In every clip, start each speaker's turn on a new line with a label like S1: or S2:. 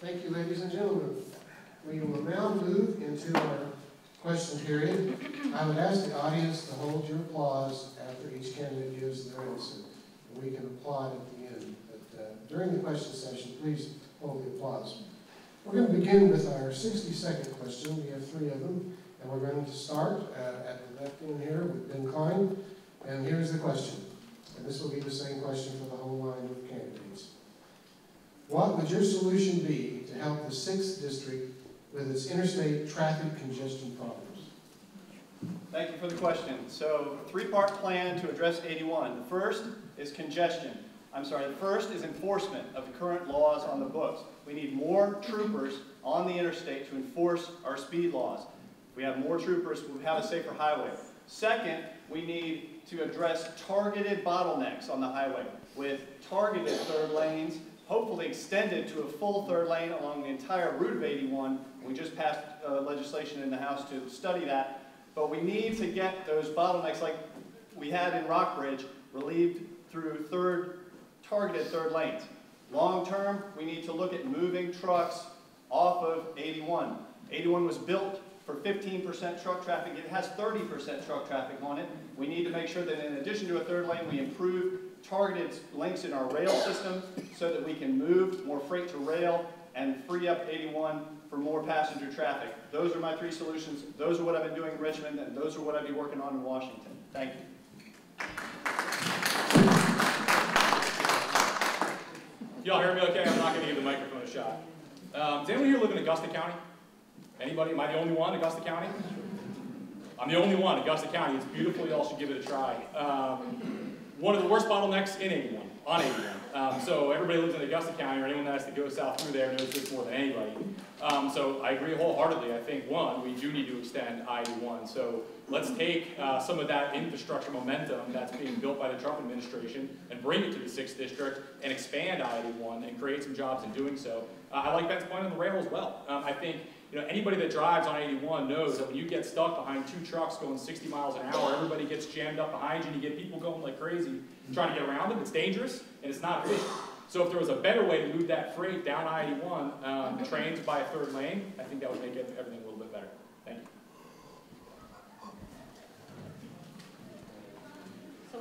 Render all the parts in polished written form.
S1: Thank you, ladies and gentlemen. We will now move into our question period. I would ask the audience to hold your applause after each candidate gives their answer. We can applaud at the end, but during the question session, please hold the applause. We're going to begin with our 60-second question. We have 3 of them, and we're going to start at the left end here with Ben Klein. And here's the question, and this will be the same question for the whole line of candidates. What would your solution be to help the 6th District with its interstate traffic congestion problems?
S2: Thank you for the question. So, 3-part plan to address 81. The first is congestion. The first is enforcement of the current laws on the books. We need more troopers on the interstate to enforce our speed laws. If we have more troopers, we'll have a safer highway. Second, we need to address targeted bottlenecks on the highway with targeted 3rd lanes, hopefully extended to a full 3rd lane along the entire route of 81. We just passed legislation in the House to study that. But we need to get those bottlenecks like we had in Rockbridge relieved through targeted 3rd lanes. Long term, we need to look at moving trucks off of 81. 81 was built for 15% truck traffic. It has 30% truck traffic on it. We need to make sure that in addition to a 3rd lane, we improve targeted links in our rail system so that we can move more freight to rail and free up 81 for more passenger traffic. Those are my 3 solutions. Those are what I've been doing in Richmond, and those are what I'll be working on in Washington. Thank you.
S3: Y'all hear me okay? I'm not going to give the microphone a shot. Does anyone here live in Augusta County? Anybody? Am I the only one in Augusta County? I'm the only one in Augusta County. It's beautiful. Y'all should give it a try. One of the worst bottlenecks in 81, on 81. So everybody lives in Augusta County, or anyone that has to go south through there knows this more than anybody. So I agree wholeheartedly. I think, one, we do need to extend I-81. So let's take some of that infrastructure momentum that's being built by the Trump administration and bring it to the 6th District and expand I-81 and create some jobs in doing so. I like Ben's point on the rail as well. I think anybody that drives on 81 knows that when you get stuck behind 2 trucks going 60 miles an hour, everybody gets jammed up behind you, and you get people going like crazy trying to get around them. It's dangerous, and it's not efficient. So if there was a better way to move that freight down I-81, trains by a 3rd lane, I think that would make everything a little bit better. Thank you.
S4: So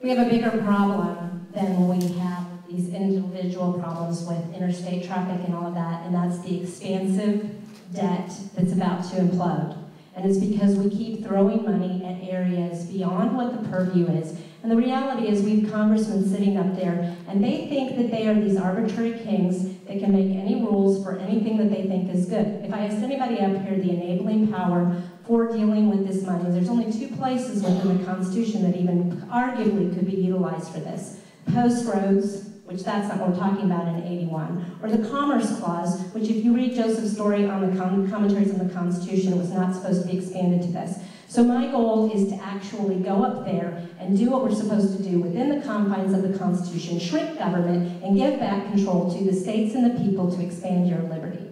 S4: we have a bigger problem than we have these individual problems with interstate traffic and all of that, and that's the expansive debt that's about to implode. And it's because we keep throwing money at areas beyond what the purview is. And the reality is we have congressmen sitting up there, and they think that they are these arbitrary kings that can make any rules for anything that they think is good. If I asked anybody up here the enabling power for dealing with this money, there's only 2 places within the Constitution that even arguably could be utilized for this. Post roads, which that's not what we're talking about in 81, or the Commerce Clause, which if you read Joseph's story on the commentaries on the Constitution, it was not supposed to be expanded to this. So my goal is to actually go up there and do what we're supposed to do within the confines of the Constitution, shrink government, and give back control to the states and the people to expand your liberty.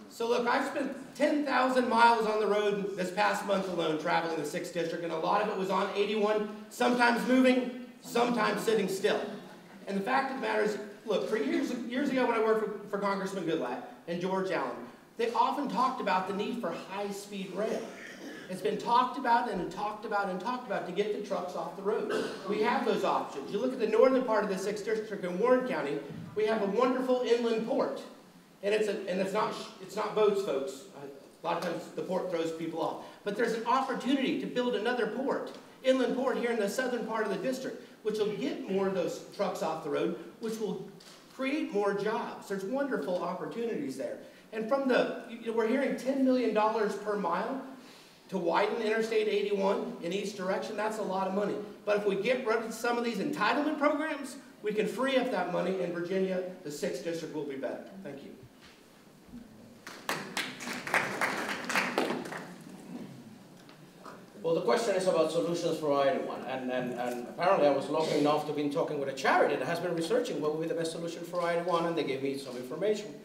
S5: So look, I've spent 10,000 miles on the road this past month alone traveling the 6th District, and a lot of it was on 81, sometimes moving, sometimes sitting still. And the fact of the matter is, look, for years ago when I worked for Congressman Goodlatte and George Allen, they often talked about the need for high-speed rail. It's been talked about and talked about and talked about to get the trucks off the road. We have those options. You look at the northern part of the 6th District in Warren County, we have a wonderful inland port. And it's not boats, folks. A lot of times the port throws people off. But there's an opportunity to build another port, inland port here in the southern part of the district, which will get more of those trucks off the road, which will create more jobs. There's wonderful opportunities there. And from we're hearing $10 million per mile to widen Interstate 81 in each direction. That's a lot of money. But if we get rid of some of these entitlement programs, we can free up that money. In Virginia, the 6th District will be better. Thank you.
S6: Well, the question is about solutions for I-81, and apparently I was lucky enough to be talking with a charity that has been researching what would be the best solution for I-81, and they gave me some information.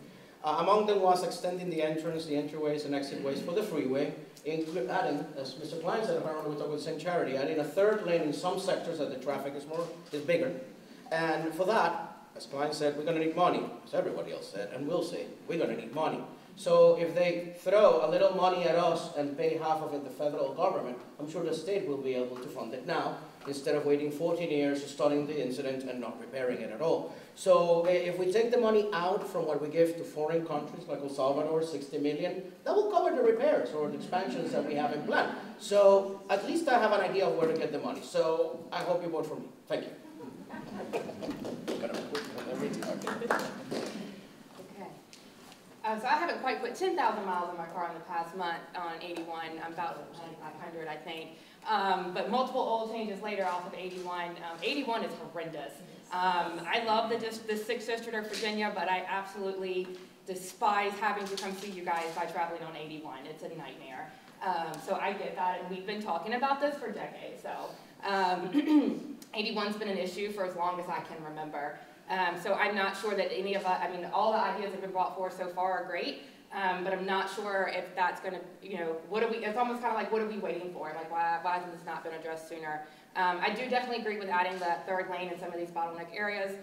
S6: Among them was extending the entryways and exitways for the freeway adding, as Mr. Klein said, apparently we're talking about the same charity, adding a third lane in some sectors that the traffic is bigger. And for that, as Klein said, we're going to need money. As everybody else said, and will say, we're going to need money. So if they throw a little money at us and pay half of it the federal government, I'm sure the state will be able to fund it now, instead of waiting 14 years, studying the incident and not repairing it at all. So if we take the money out from what we give to foreign countries like El Salvador, 60 million, that will cover the repairs or the expansions that we have in plan. So at least I have an idea of where to get the money. So I hope you vote for me. Thank you.
S7: So I haven't quite put 10,000 miles on my car in the past month on 81. I'm about 9,500, I think. But multiple oil changes later off of 81. 81 is horrendous. I love the 6th District of Virginia, but I absolutely despise having to come see you guys by traveling on 81. It's a nightmare. So I get that, and we've been talking about this for decades. So 81's been an issue for as long as I can remember. So I'm not sure that any of us, I mean, all the ideas that have been brought forth so far are great, but I'm not sure if that's going to, it's almost kind of like, what are we waiting for? Like, why hasn't this not been addressed sooner? I do definitely agree with adding the third lane in some of these bottleneck areas,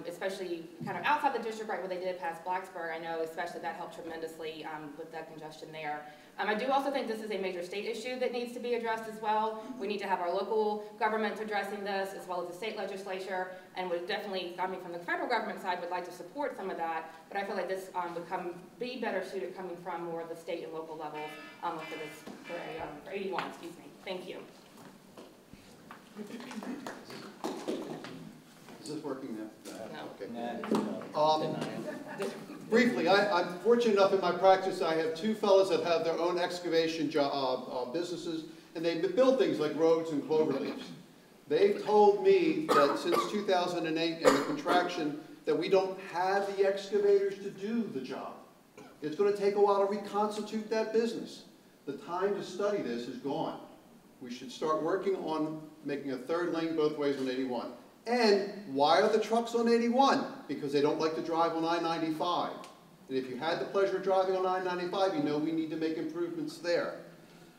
S7: especially kind of outside the district, right where they did pass Blacksburg. I know especially that helped tremendously with the congestion there. I do also think this is a major state issue that needs to be addressed as well. We need to have our local governments addressing this, as well as the state legislature, and would definitely, I mean, from the federal government side, would like to support some of that, but I feel like this would be better suited coming from more of the state and local levels for 81, excuse me. Thank you.
S8: Is this working now?
S7: No.
S8: Okay. Briefly, I'm fortunate enough in my practice, I have two fellows that have their own excavation businesses, and they build things like roads and clover leaves. They've told me that since 2008 and the contraction, that we don't have the excavators to do the job. It's going to take a while to reconstitute that business. The time to study this is gone. We should start working on making a third lane both ways on 81. And why are the trucks on 81? Because they don't like to drive on I-95. And if you had the pleasure of driving on I-95, you know we need to make improvements there.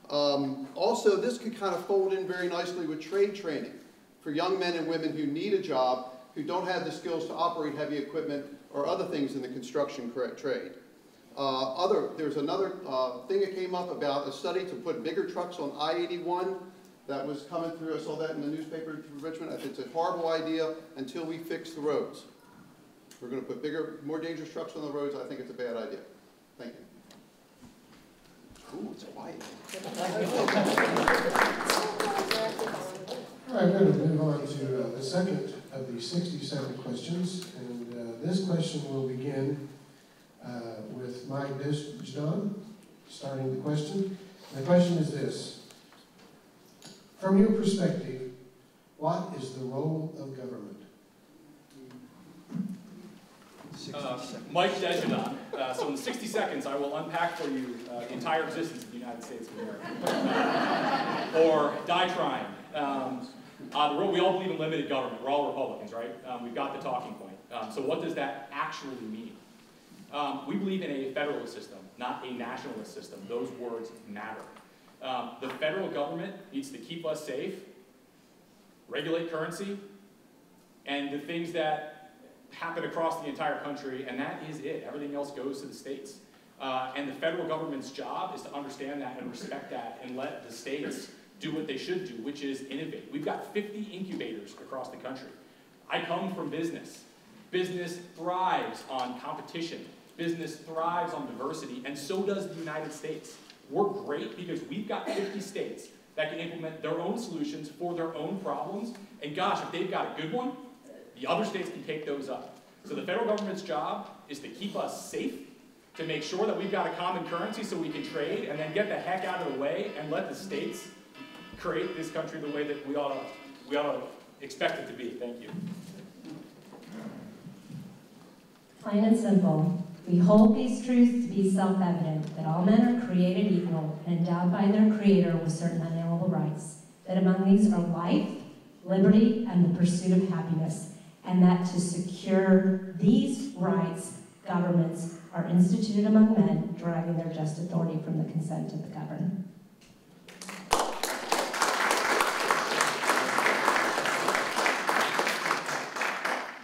S8: Also, this could kind of fold in very nicely with trade training for young men and women who need a job, who don't have the skills to operate heavy equipment or other things in the construction trade. There's another thing that came up about a study to put bigger trucks on I-81. That was coming through. I saw that in the newspaper for Richmond. I think it's a horrible idea until we fix the roads. We're going to put bigger, more dangerous trucks on the roads. I think it's a bad idea. Thank you. Ooh, it's quiet.
S1: All right, we're going to move on to the second of the 67 questions. And this question will begin with Mike Bishdon starting the question. And the question is this. From your perspective, what is the role of government?
S3: Mike Desjardins. So in 60 seconds, I will unpack for you the entire existence of the United States of America. Or die trying. We all believe in limited government. We're all Republicans, right? We've got the talking point. So what does that actually mean? We believe in a federalist system, not a nationalist system. Those words matter. The federal government needs to keep us safe, regulate currency, and the things that happen across the entire country, and that is it. Everything else goes to the states. And the federal government's job is to understand that and respect that and let the states do what they should do, which is innovate. We've got 50 incubators across the country. I come from business. Business thrives on competition. Business thrives on diversity, and so does the United States. We're great because we've got 50 states that can implement their own solutions for their own problems. And gosh, if they've got a good one, the other states can take those up. So the federal government's job is to keep us safe, to make sure that we've got a common currency so we can trade, and then get the heck out of the way and let the states create this country the way that we ought to expect it to be. Thank you.
S4: Plain and simple. We hold these truths to be self-evident, that all men are created equal and endowed by their Creator with certain unalienable rights, that among these are life, liberty, and the pursuit of happiness, and that to secure these rights, governments are instituted among men, deriving their just authority from the consent of the governed.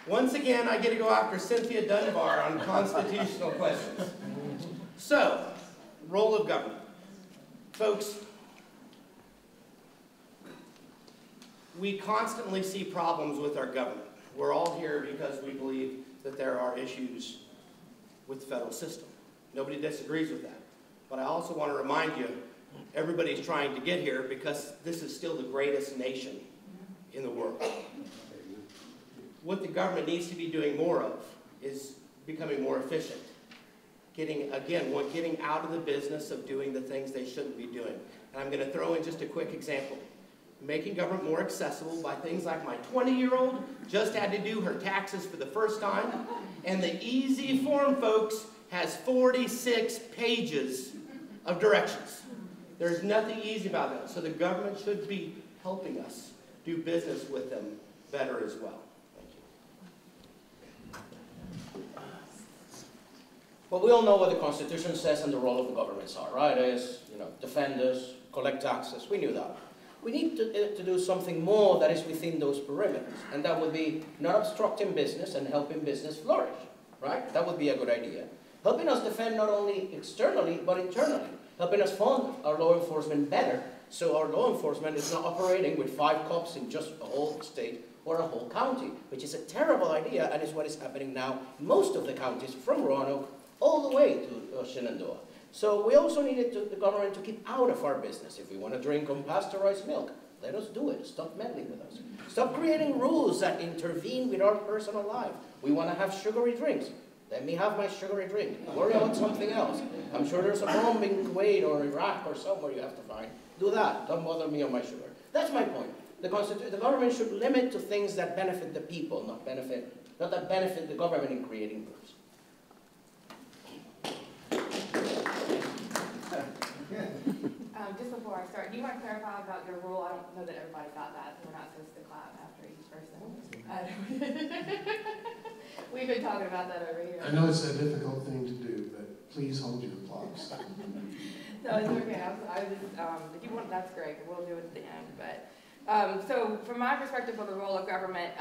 S5: Once again, I get to go after Cynthia Dunbar on constitutional questions. So, role of government. Folks, we constantly see problems with our government. We're all here because we believe that there are issues with the federal system. Nobody disagrees with that. But I also want to remind you, everybody's trying to get here because this is still the greatest nation in the world. What the government needs to be doing more of is becoming more efficient. Getting out of the business of doing the things they shouldn't be doing. And I'm going to throw in just a quick example. Making government more accessible by things like my 20-year-old just had to do her taxes for the first time, and the easy form, folks, has 46 pages of directions. There's nothing easy about that. So the government should be helping us do business with them better as well.
S6: Well, we all know what the Constitution says and the role of the governments are, right? Is, defend us, collect taxes. We knew that. We need to do something more that is within those perimeters, and that would be not obstructing business and helping business flourish, right? That would be a good idea. Helping us defend not only externally, but internally. Helping us fund our law enforcement better, so our law enforcement is not operating with 5 cops in just a whole state or a whole county, which is a terrible idea, and is what is happening now in most of the counties, from Roanoke all the way to Shenandoah. So we also needed the government to keep out of our business. If we want to drink unpasteurized milk, let us do it. Stop meddling with us. Stop creating rules that intervene with our personal life. We want to have sugary drinks. Let me have my sugary drink. Worry about something else. I'm sure there's a bomb in Kuwait or Iraq or somewhere you have to find. Do that. Don't bother me on my sugar. That's my point. The government should limit to things that benefit the people, not that benefit the government in creating rules.
S7: Just before I start, do you want to clarify about your rule? I don't know that everybody got that. We're not supposed to clap after each person. We've been talking about that over here.
S1: I know it's a difficult thing to do, but please hold your applause.
S7: No, it's okay. If you want, that's great. We'll do it at the end. But so, from my perspective of the role of government,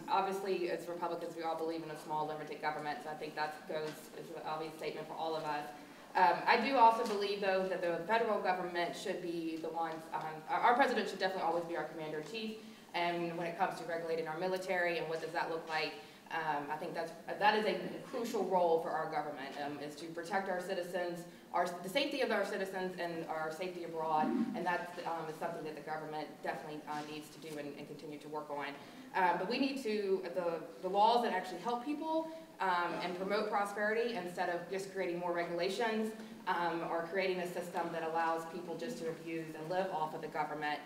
S7: obviously, as Republicans, we all believe in a small, limited government. So I think that is an obvious statement for all of us. I do also believe, though, that the federal government should be the ones, our president should definitely always be our commander-in-chief, and when it comes to regulating our military and what does that look like, I think that is a crucial role for our government, is to protect our citizens, the safety of our citizens and our safety abroad, and that is something that the government definitely needs to do and continue to work on. But we need to, the laws that actually help people and promote prosperity instead of just creating more regulations or creating a system that allows people just to abuse and live off of the government.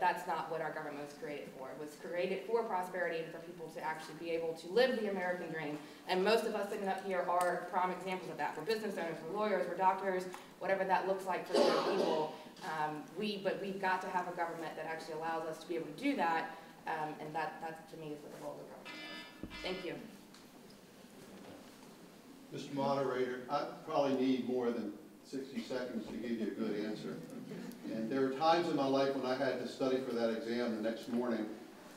S7: That's not what our government was created for. It was created for prosperity and for people to actually be able to live the American dream. And most of us sitting up here are prime examples of that. We're business owners, we're lawyers, we're doctors, whatever that looks like for other people. But we've got to have a government that actually allows us to be able to do that. And that to me is what the role of the government is. Thank you.
S8: Mr. Moderator, I probably need more than 60 seconds to give you a good answer. And there were times in my life when I had to study for that exam the next morning,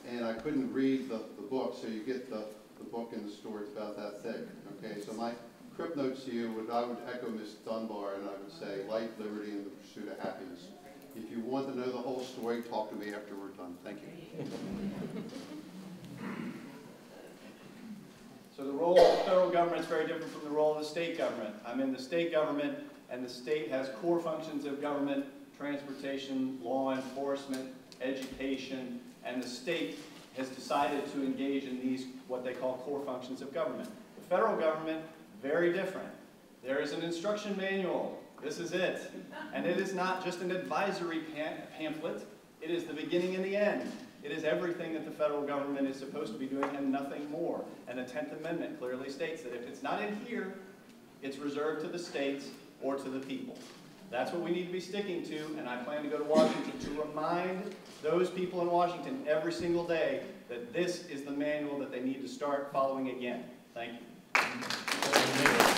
S8: and I couldn't read the book, so you get the book in the store, it's about that thick. Okay, so my crypt notes to you, I would echo Ms. Dunbar, and I would say, life, liberty, and the pursuit of happiness. If you want to know the whole story, talk to me after we're done. Thank you.
S2: So the role of the federal government is very different from the role of the state government. I'm in the state government, and the state has core functions of government: transportation, law enforcement, education, and the state has decided to engage in these, what they call core functions of government. The federal government, very different. There is an instruction manual. This is it. And it is not just an advisory pamphlet. It is the beginning and the end. It is everything that the federal government is supposed to be doing and nothing more. And the 10th Amendment clearly states that if it's not in here, it's reserved to the states or to the people. That's what we need to be sticking to, and I plan to go to Washington to remind those people in Washington every single day that this is the manual that they need to start following again. Thank you.